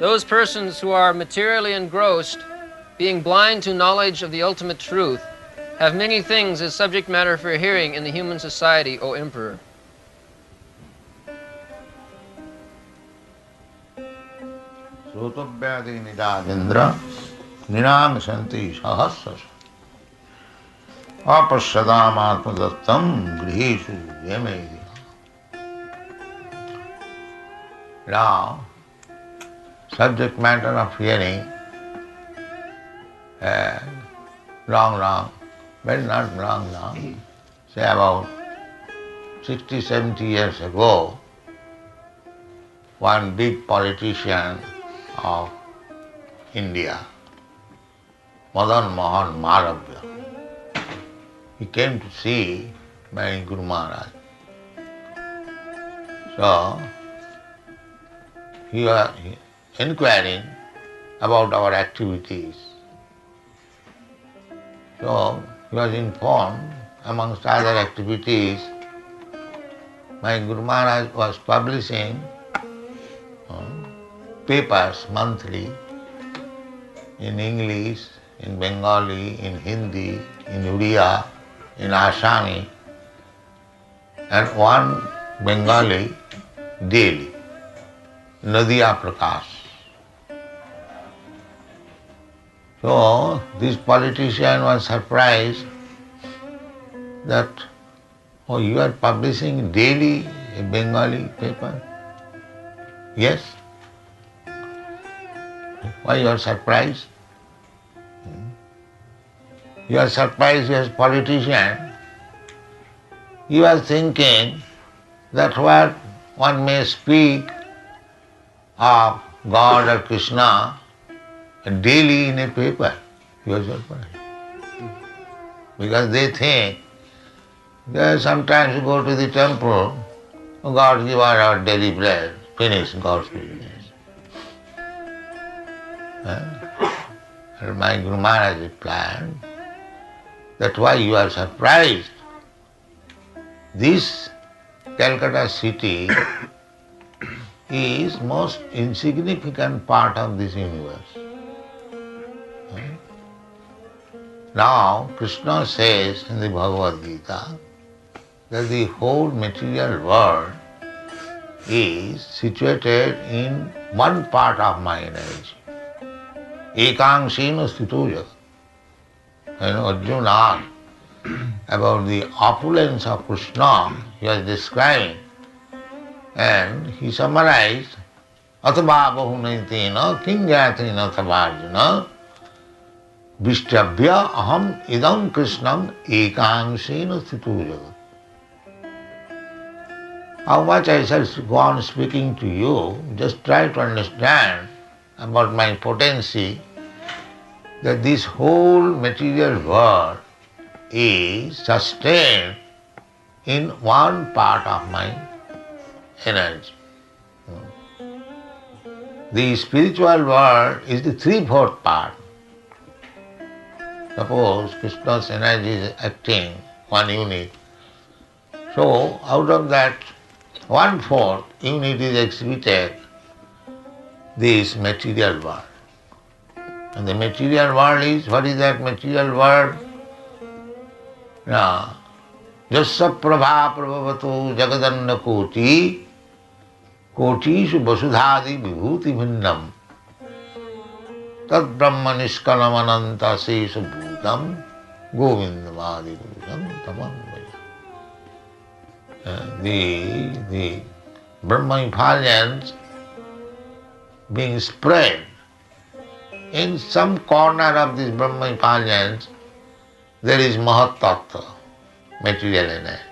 Those persons who are materially engrossed, being blind to knowledge of the ultimate truth, have many things as subject matter for hearing in the human society, O Emperor. Sotavyadi nidadindra ninam santi sahasas apashadam atmadattam grihesu yamedi. Now, subject matter of hearing, long, but not long, say about 60, 70 years ago, one big politician of India, Madan Mohan Malavya, he came to see my Guru Maharaj. So, he was inquiring about our activities. So, he was informed, amongst other activities, my Guru Maharaj was publishing papers monthly in English, in Bengali, in Hindi, in Uriya, in Assami, and one Bengali daily, Nadia Prakash. So this politician was surprised that, oh, you are publishing daily a Bengali paper? Yes. Why you are surprised? You are surprised as politician. You are thinking that what one may speak of God or Krishna daily in a paper. You are surprised. Because they think that sometimes you go to the temple, God give us our daily bread, finish God's business. And my Guru Maharaj replied, that's why you are surprised. This Calcutta city is most insignificant part of this universe. Now, Krishna says in the Bhagavad Gita that the whole material world is situated in one part of my energy. Ekangsena sthito jagat. And Arjuna asked about the opulence of Krishna, he was describing, and he summarized, Atava bahunaitina kingyatena thavarjuna Vishtabhya aham idam Krishnam ekangsena sthito jagat. How much I shall go on speaking to you, just try to understand about my potency, that this whole material world is sustained in one part of my energy. The spiritual world is the 3/4 part. Suppose Krishna's energy is acting one unit. So out of that 1/4 unit is exhibited this material world. And the material world is, what is that material world? Now, Jasya prabha prabhavato jagadanna koti kotishu vasudhadi vibhuti bhinnam tad brahma niskalam ananta sesha bhutam govindamadi purusham tamam. The Brahma effulgence being spread in some corner of this Brahma effulgence, there is Mahat Tattva, material energy.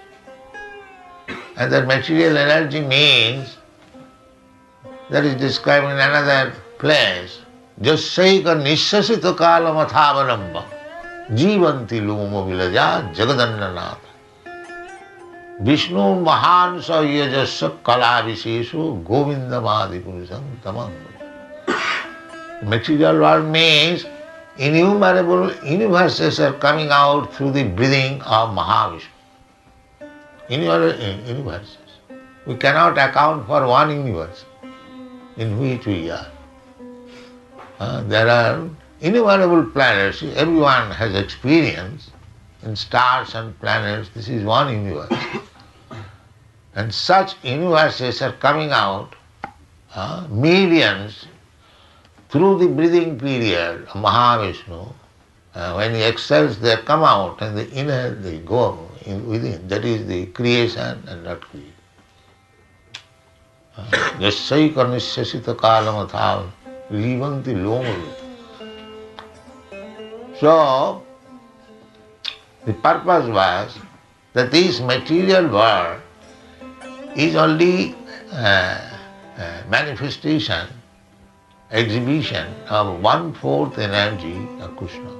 And that material energy means, that is described in another place, Jasyaika nishasita kala mathavanamba jivanti loma vilaja jagadannanatha Vishnu mahan sa yajasya kala viseshu govindamadi purusham tamam. Material world means innumerable universes are coming out through the breathing of Mahavishnu. Innumerable universes. We cannot account for one universe in which we are. There are innumerable planets. Everyone has experience in stars and planets. This is one universe. And such universes are coming out, millions, through the breathing period of Mahavishnu. When he exhales, they come out, and the inhale, they go within. That is the creation and not creation. Yasyai karnisyasita kalamathav rivanti lomaru. So, the purpose was that this material world is only manifestation, exhibition of 1/4 energy of Krishna.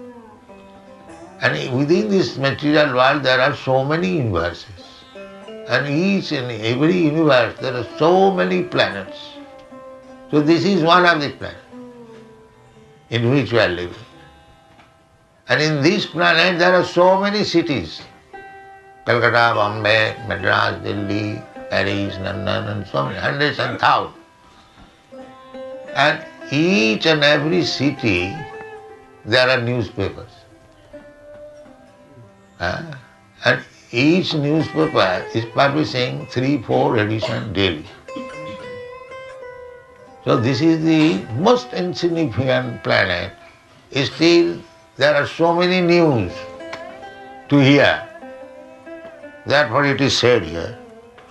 And within this material world there are so many universes. And each and every universe there are so many planets. So this is one of the planets in which we are living. And in this planet there are so many cities. Calcutta, Bombay, Madras, Delhi, Paris, London, and so many, hundreds and thousands. And each and every city there are newspapers. And each newspaper is publishing 3-4 editions daily. So this is the most insignificant planet. Still there are so many news to hear. Therefore it is said here,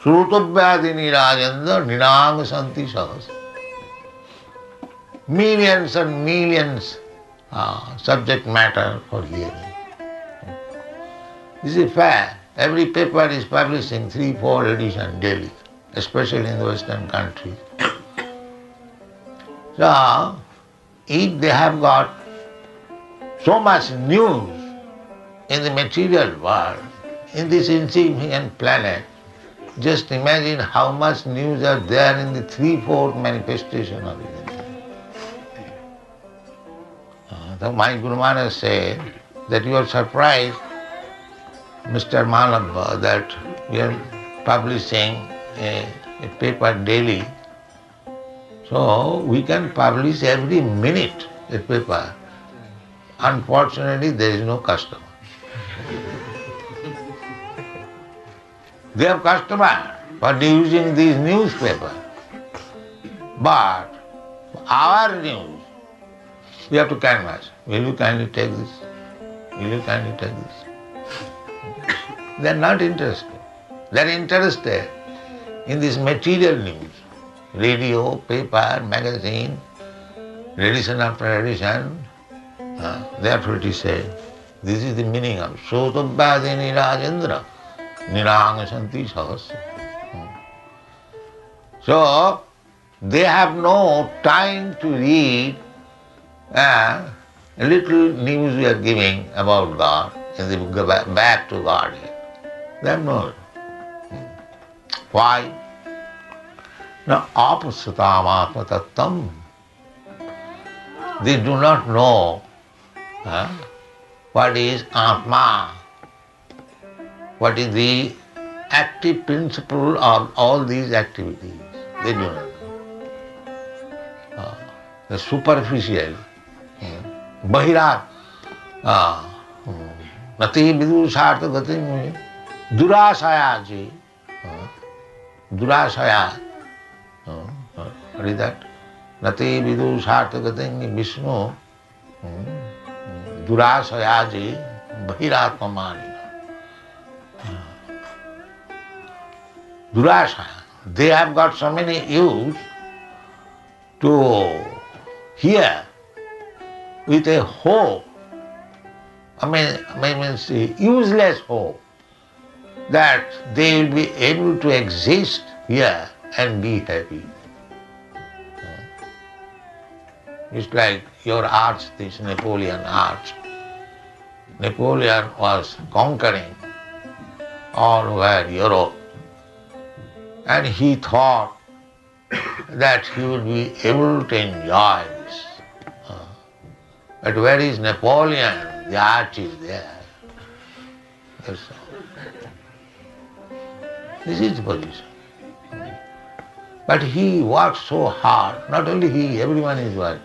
Srutovyadini Rajendra Ninang Santi Sahas. Millions and millions subject matter for hearing. This is fact. Every paper is publishing 3-4 editions daily, especially in the Western countries. So, if they have got so much news in the material world, in this insignificant planet, just imagine how much news are there in the 3/4 manifestation of it. So my Guru Maharaj said that you are surprised, Mr. Malabha, that we are publishing a paper daily. So we can publish every minute a paper. Unfortunately, there is no customer. They have customer for using these newspapers. But our news, we have to canvass. Will you kindly take this? Will you kindly take this? They are not interested. They are interested in this material news. Radio, paper, magazine, edition after edition. Therefore it is said, this is the meaning of Srotabhyadini Rajendra Niranga Santi Sahasya. So, they have no time to read a little news we are giving about God, in the back to God. They have no. Why? Now, apasatam atmatattam. They do not know what is Atma, what is the active principle of all these activities. They do not know. The superficial, bahirat, nati vidusartha gati durasaya, durasaya. What is that? Nati vidusartha gati Vishnu durasayaji bahiratmamani. Durasaya. They have got so many youths to hear with a hope, means useless hope, that they will be able to exist here and be happy. It's like your arch, this Napoleon arch. Napoleon was conquering all over Europe, and he thought that he would be able to enjoy this. But where is Napoleon? The arch is there. That's all. This is the position. But he worked so hard. Not only he, everyone is working.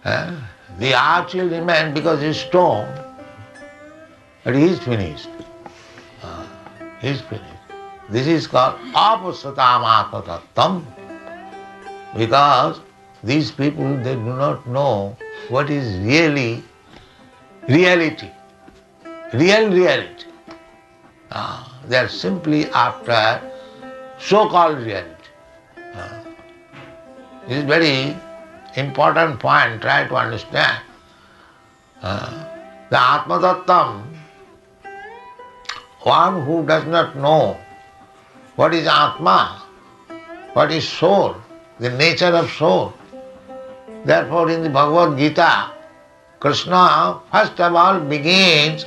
The arch will remain because it's stone, but he is finished. He is finished. This is called apasatam atmatattam, because these people, they do not know what is really reality, real reality. They are simply after so-called reality. This is very important point, try to understand. The Atma-tattam, one who does not know what is Atma, what is soul, the nature of soul. Therefore in the Bhagavad Gita, Krishna first of all begins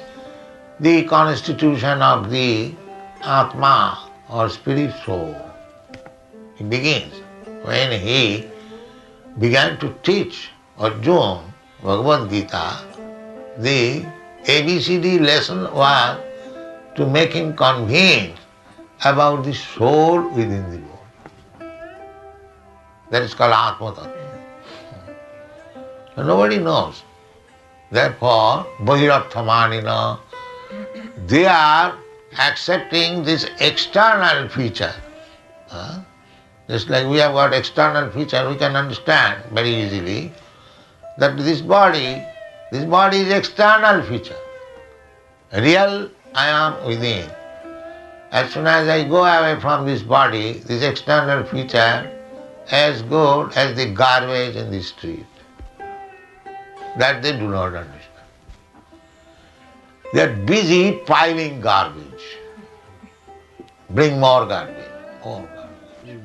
the constitution of the Atma or spirit soul. He begins. When he began to teach Arjuna Bhagavad Gita, the ABCD lesson was to make him convinced about the soul within the body. That is called Atma Tattva. So nobody knows. Therefore, Bahirarthamanina, they are accepting this external feature. Just like we have got external feature, we can understand very easily that this body is external feature. Real I am within. As soon as I go away from this body, this external feature as good as the garbage in the street. That they do not understand. They are busy piling garbage. Bring more garbage, more garbage.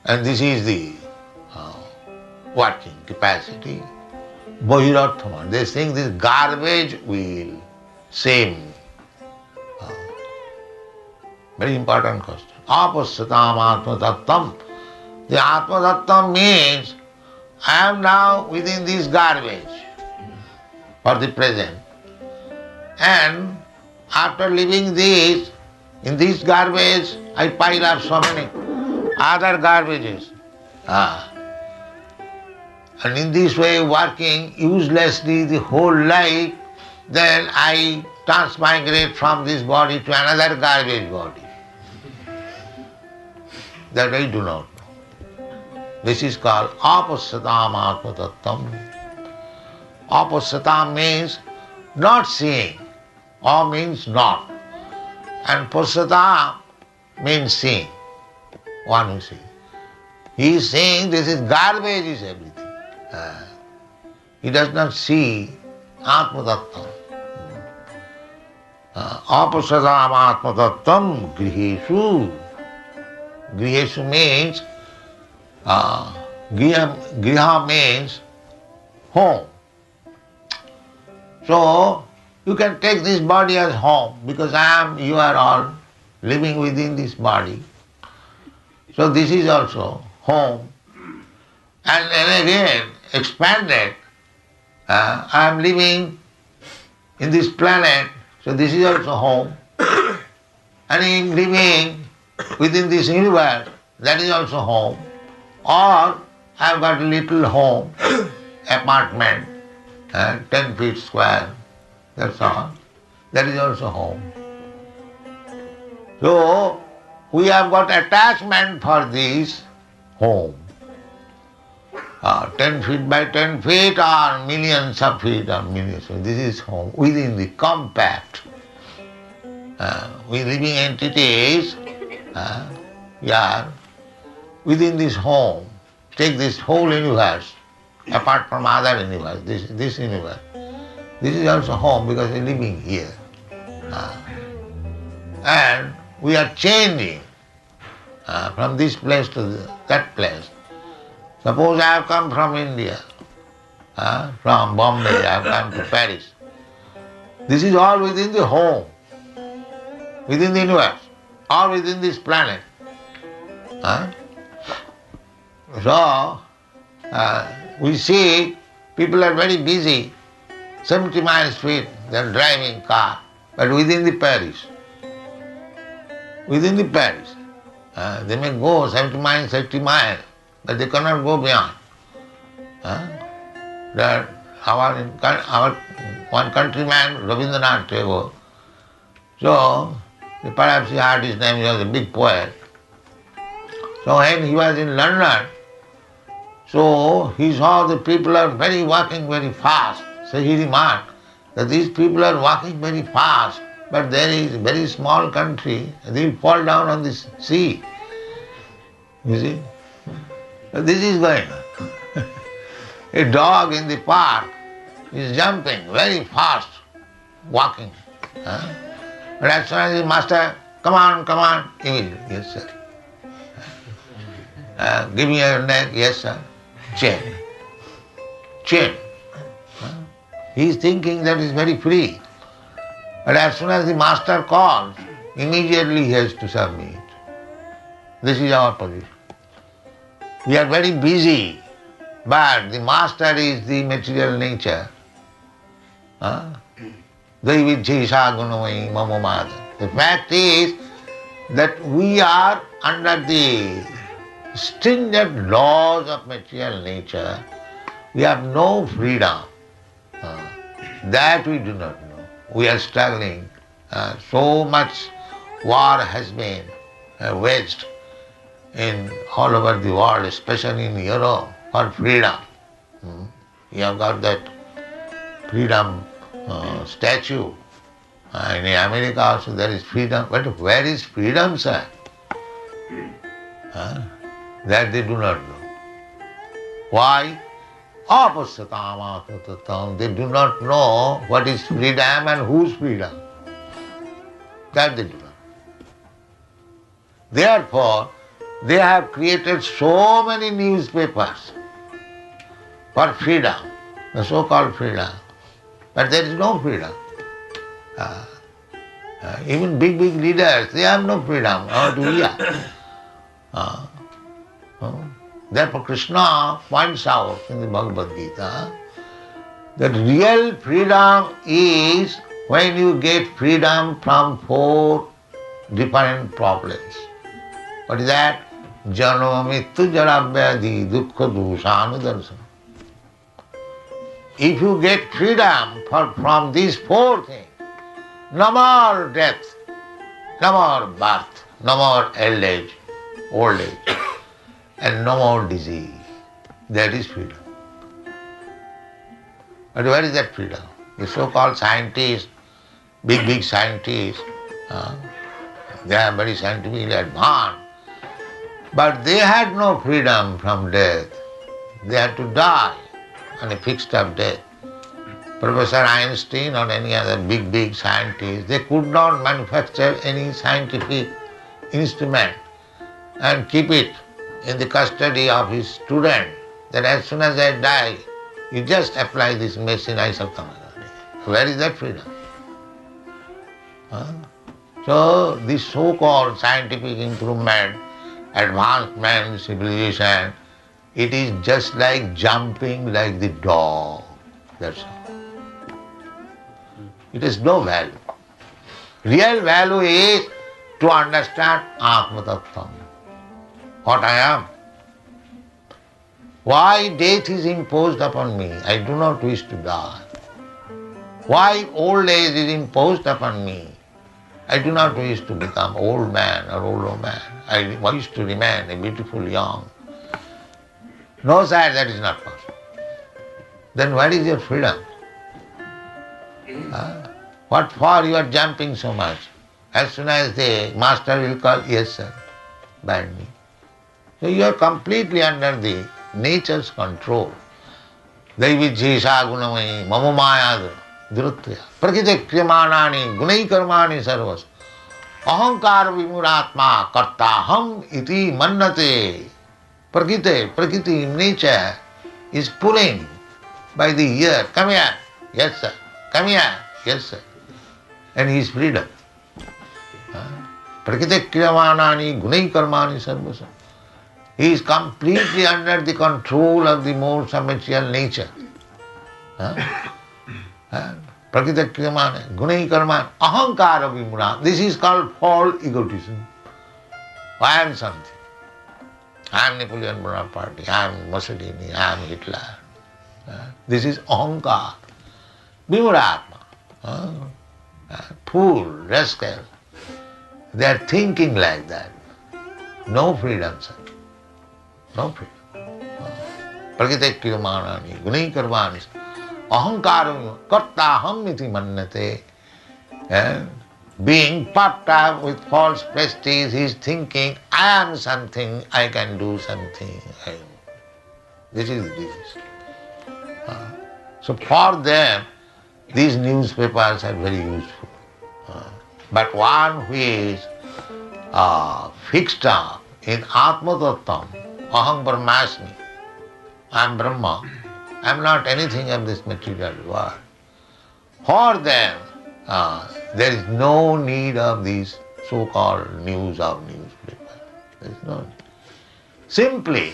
And this is the working capacity. Bahirarthaman. They think this garbage will save me. Very important question. Apasatam atmatattam. The atmatattam means I am now within this garbage for the present. And after leaving this, in this garbage, I pile up so many other garbages. And in this way, working uselessly the whole life, then I transmigrate from this body to another garbage body. That I do not know. This is called apasatam atmatattam. Apasatam means not seeing. A means not. And pasatam means seeing. One who sees. He is saying this is garbage is everything. He does not see atmatattam. Apasatam atmatattam griheshu. Griheshu means, griha means home. So, you can take this body as home because you are all living within this body. So this is also home. And then again, expanded, I am living in this planet, so this is also home. And I am living within this universe, that is also home. Or I have got a little home, apartment, 10 feet square, that's all. That is also home. So, we have got attachment for this home. 10 feet by 10 feet or millions of feet or millions. So this is home within the compact. We living entities, we are within this home. Take this whole universe, apart from other universe, this universe. This is also home because we are living here. And we are changing from this place to that place. Suppose I have come from India, from Bombay, I have come to Paris. This is all within the home, within the universe, all within this planet. So, we see people are very busy, 70 miles feet, they are driving car, but within the Paris. Within the Paris. They may go 70 miles, 80 miles, but they cannot go beyond. that our one countryman, Rabindranath Tagore, so perhaps you heard his name, he was a big poet. So when he was in London, so he saw the people are walking very fast. So he remarked that these people are walking very fast, but there is a very small country, they will fall down on this sea. You see? So this is going on. A dog in the park is jumping very fast, walking. But as soon as the master, come on, he will, yes sir. Give me your neck, yes sir. Chain. He is thinking that is very free. But as soon as the master calls, immediately he has to submit. This is our position. We are very busy, but the master is the material nature. The fact is that we are under the stringent laws of material nature. We have no freedom. That we do not know. We are struggling. So much war has been waged in all over the world, especially in Europe, for freedom. You have got that freedom statue. In America also there is freedom. But where is freedom, sir? That they do not know. Why? They do not know what is freedom and whose freedom. That they do not know. Therefore, they have created so many newspapers for freedom, the so-called freedom. But there is no freedom. Even big leaders, they have no freedom. How do we have? Therefore Krishna points out in the Bhagavad Gita that real freedom is when you get freedom from 4 different problems. What is that? Janma mittu jara vyadhi dukkha dushanudarsana. If you get freedom from these 4 things, no more death, no more birth, no more old age, and no more disease. That is freedom. But where is that freedom? The so-called scientists, big scientists, they are very scientifically advanced, but they had no freedom from death. They had to die on a fixed up death. Professor Einstein or any other big scientist, they could not manufacture any scientific instrument and keep it in the custody of his student, that as soon as I die, you just apply this medicine, I shall come again. Where is that freedom? So this so-called scientific improvement, advancement, civilization, it is just like jumping like the dog. That's all. It has no value. Real value is to understand Atma Tattva, what I am. Why death is imposed upon me? I do not wish to die. Why old age is imposed upon me? I do not wish to become old man or old woman. I wish to remain a beautiful young. No, sir, that is not possible. Then where is your freedom? What for you are jumping so much? As soon as the master will call, yes sir, bind me. So you are completely under the nature's control. Daividjisa gunamai mamamaya dhruttya prakite kriyamanani gunai karmani sarvas ahankar vimuratma kartaham iti mannate. Prakriti, nature is pulling by the ear. Come here, yes sir. Come here, yes sir. And he is freedom. Prakriti kriyamanani gunai karmani sarvasa. He is completely under the control of the modes of material nature. Prakriti kriyamana gunai karmani ahankara vimuna. This is called false egotism. I am something. I am Napoleon Bonaparte, I am Mussolini, I am Hitler. This is ahankar, vimuratma, fool, rascal. They are thinking like that. No freedom, sir. No freedom. Prakriti kirmanani, gunai karvani, ahankaram, kartaham iti mannate. Being puffed up with false prestige, he is thinking, I am something, I can do something. This is this. So for them, these newspapers are very useful. But one who is fixed up in Atma Tattam, Aham Brahmasmi, I am Brahma, I am not anything of this material world. For them, there is no need of these so-called news of newspapers. There is no need. Simply,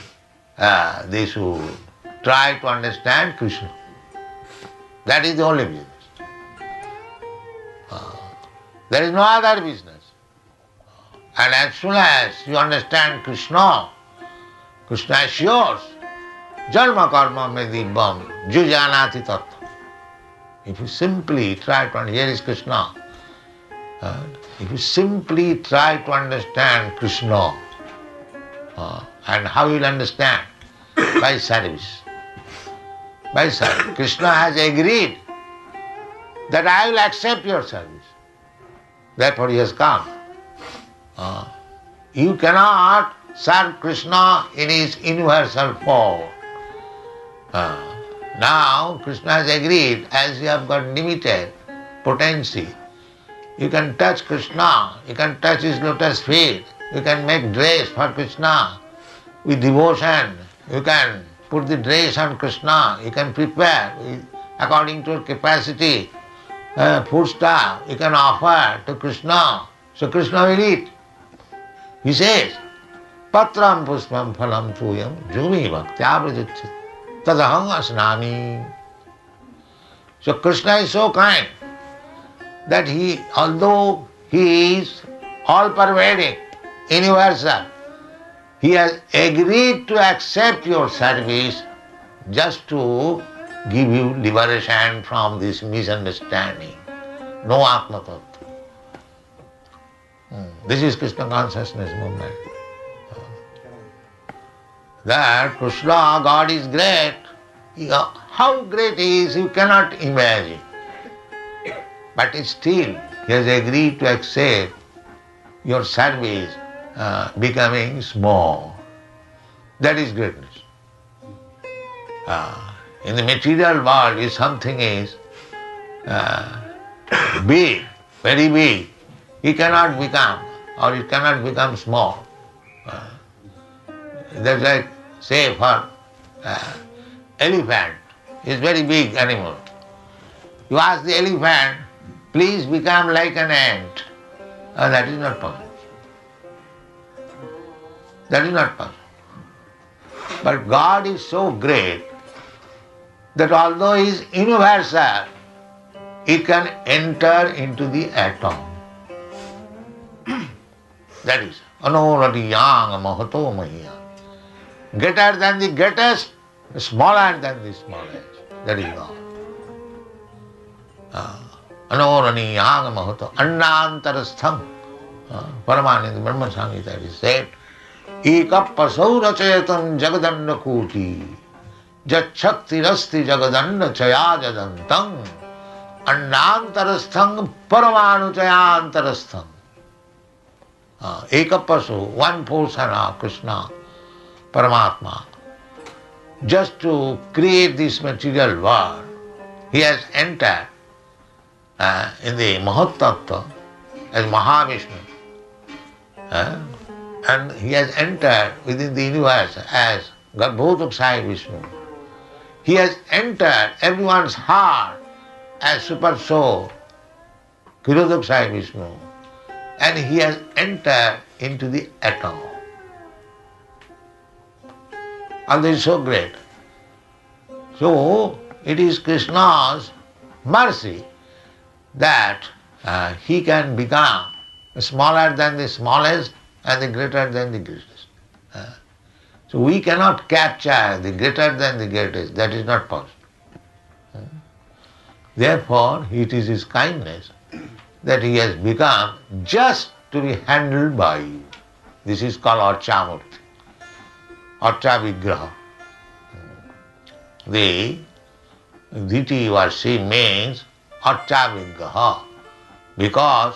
they should try to understand Krishna. That is the only business. There is no other business. And as soon as you understand Krishna, Krishna is yours. Janma karma me dibbam jujanati tattva. If you simply try to understand, here is Krishna. If you simply try to understand Krishna, and how you will understand? By service. By service. Krishna has agreed that I will accept your service. Therefore he has come. You cannot serve Krishna in his universal form. Now Krishna has agreed, as you have got limited potency, you can touch Krishna, you can touch his lotus feet, you can make dress for Krishna with devotion, you can put the dress on Krishna, you can prepare according to your capacity, food stuff, you can offer to Krishna. So Krishna will eat. He says, Patram puspam phalam tuyam jumi bhaktya prajacchati tadaham asnami. So Krishna is so kind that he, although he is all-pervading, universal, he has agreed to accept your service just to give you liberation from this misunderstanding. No Atma Tattva. This is Krishna consciousness movement. That Krishna, God is great. How great he is, you cannot imagine. But still, he has agreed to accept your service becoming small. That is greatness. In the material world, if something is big, very big, it cannot become, or it cannot become small. That's like, say, for elephant, is very big animal. You ask the elephant, please become like an ant. That is not possible. That is not possible. But God is so great that although he is universal, he can enter into the atom. That is Anoradiyang Mahato Mahiya. Greater than the greatest, smaller than the smallest. That is God. Anoradiyang Mahato Annantarastham. Paramananda Brahma Samhita is said, Ekapasau rachayatam jagadanda koti jachakti rasti jagadanda chayajadantam annantarastham paramanu chayantarastham. Ekapasu, one portion of Krishna, Paramatma. Just to create this material world, he has entered in the Mahatattva as Mahavishnu. And he has entered within the universe as Garbhodakshay Vishnu. He has entered everyone's heart as Super Soul, Kirodakshay Vishnu. And he has entered into the atom. And this is so great. So, it is Krishna's mercy that he can become smaller than the smallest and the greater than the greatest. So we cannot capture the greater than the greatest. That is not possible. Therefore, it is his kindness that he has become just to be handled by you. This is called Archamurti, Archa Vigraha. The deity or she means Archa Vigraha, because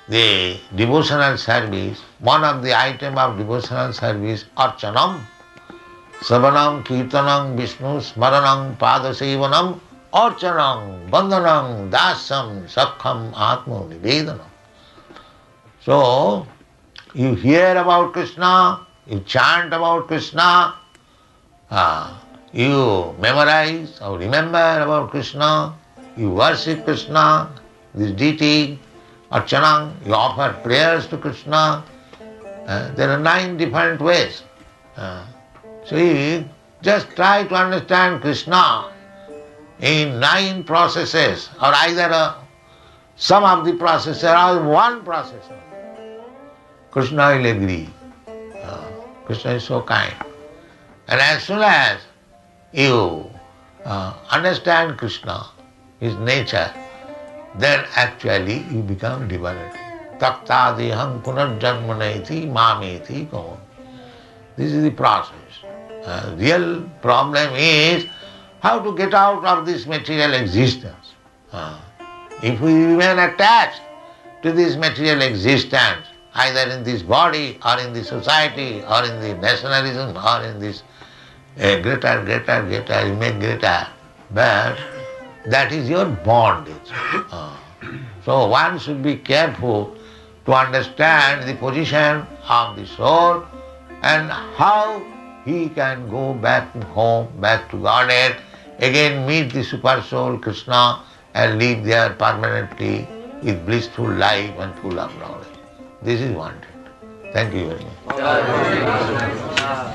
the devotional service, one of the item of devotional service, Archanam, Savanam, Kirtanam, Vishnu, Smaranam, Padasevanam, Archanam, Bandhanam, Dasam, Sakham, Atma, Nivedanam. So, you hear about Krishna, you chant about Krishna, you memorize or remember about Krishna, you worship Krishna, this deity, Archanam, you offer prayers to Krishna. There are 9 different ways. So you just try to understand Krishna in 9 processes, or either some of the processes or one process. Krishna will agree. Krishna is so kind. And as soon as you understand Krishna, his nature, then actually you become devotee. Taktadiham punarjanmanaiti mameti kavan. This is the process. Real problem is how to get out of this material existence. If we remain attached to this material existence, either in this body or in the society or in the nationalism or in this greater, you make greater, but that is your bondage. So one should be careful to understand the position of the soul and how he can go back home, back to Godhead, again meet the super soul Krishna and live there permanently with blissful life and full of knowledge. This is wanted. Thank you very much.